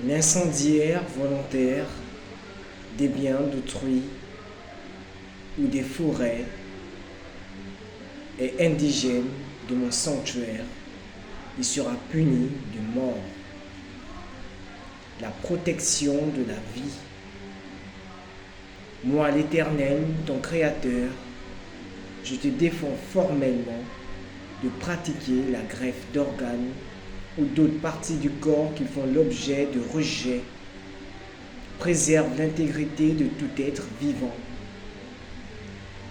L'incendiaire volontaire des biens d'autrui ou des forêts est indigène de mon sanctuaire, il sera puni de mort. La protection de la vie. Moi, l'Éternel, ton Créateur, je te défends formellement de pratiquer la greffe d'organes ou d'autres parties du corps qui font l'objet de rejet. Préserve l'intégrité de tout être vivant.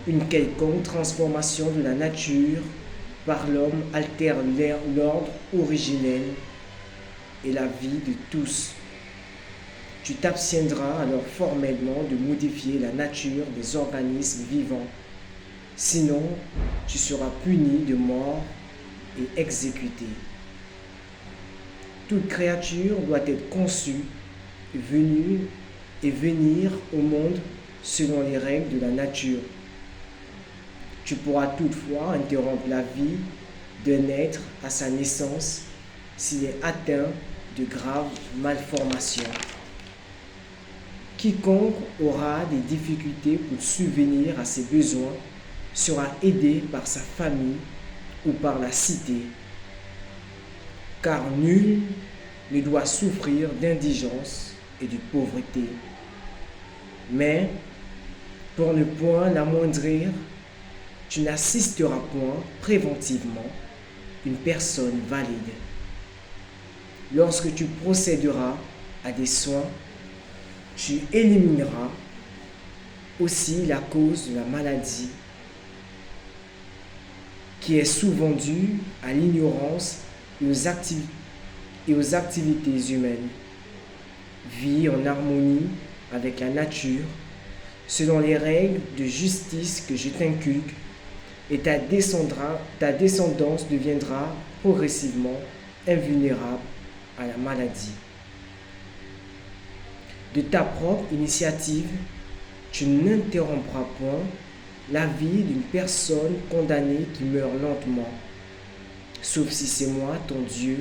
Une quelconque transformation de la nature par l'homme altère l'ordre originel et la vie de tous. Tu t'abstiendras alors formellement de modifier la nature des organismes vivants. Sinon, tu seras puni de mort et exécuté. Toute créature doit être conçue et venir au monde selon les règles de la nature. Tu pourras toutefois interrompre la vie d'un être à sa naissance s'il est atteint de graves malformations. Quiconque aura des difficultés pour subvenir à ses besoins sera aidé par sa famille ou par la cité, car nul ne doit souffrir d'indigence et de pauvreté. Mais, pour ne point l'amoindrir, tu n'assisteras point préventivement une personne valide. Lorsque tu procéderas à des soins, tu élimineras aussi la cause de la maladie, qui est souvent due à l'ignorance et aux activités humaines. Vis en harmonie avec la nature, selon les règles de justice que je t'inculque, et ta descendance deviendra progressivement invulnérable à la maladie. De ta propre initiative, tu n'interrompras point la vie d'une personne condamnée qui meurt lentement, sauf si c'est moi, ton Dieu,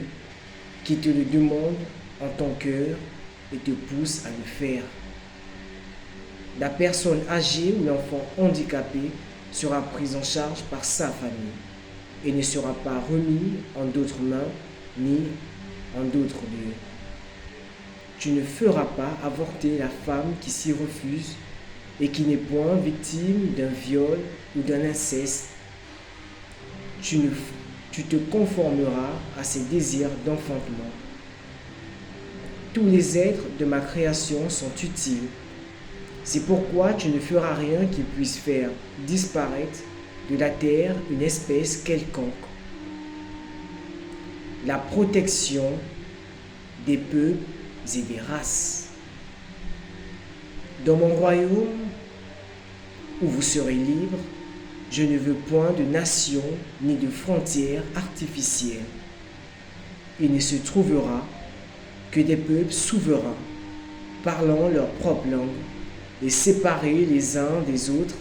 qui te le demande en ton cœur et te pousse à le faire. La personne âgée ou l'enfant handicapé sera prise en charge par sa famille et ne sera pas remis en d'autres mains ni en d'autres lieux. Tu ne feras pas avorter la femme qui s'y refuse et qui n'est point victime d'un viol ou d'un inceste. Tu te conformeras à ses désirs d'enfantement. Tous les êtres de ma création sont utiles. C'est pourquoi tu ne feras rien qui puisse faire disparaître de la terre une espèce quelconque. La protection des peuples et des races. Dans mon royaume, où vous serez libres, je ne veux point de nation ni de frontières artificielles. Il ne se trouvera que des peuples souverains, parlant leur propre langue, et séparés les uns des autres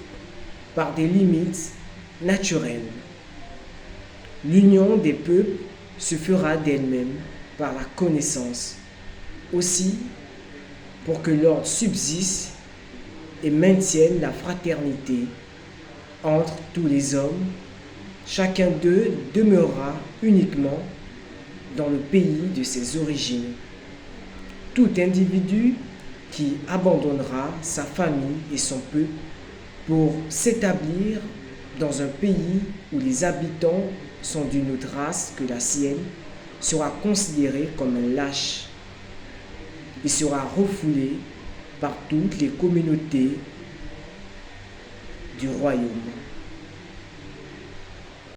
par des limites naturelles. L'union des peuples se fera d'elle-même par la connaissance. Aussi, pour que l'ordre subsiste et maintienne la fraternité entre tous les hommes, chacun d'eux demeurera uniquement dans le pays de ses origines. Tout individu qui abandonnera sa famille et son peuple pour s'établir dans un pays où les habitants sont d'une autre race que la sienne sera considéré comme un lâche. Il sera refoulé par toutes les communautés du royaume.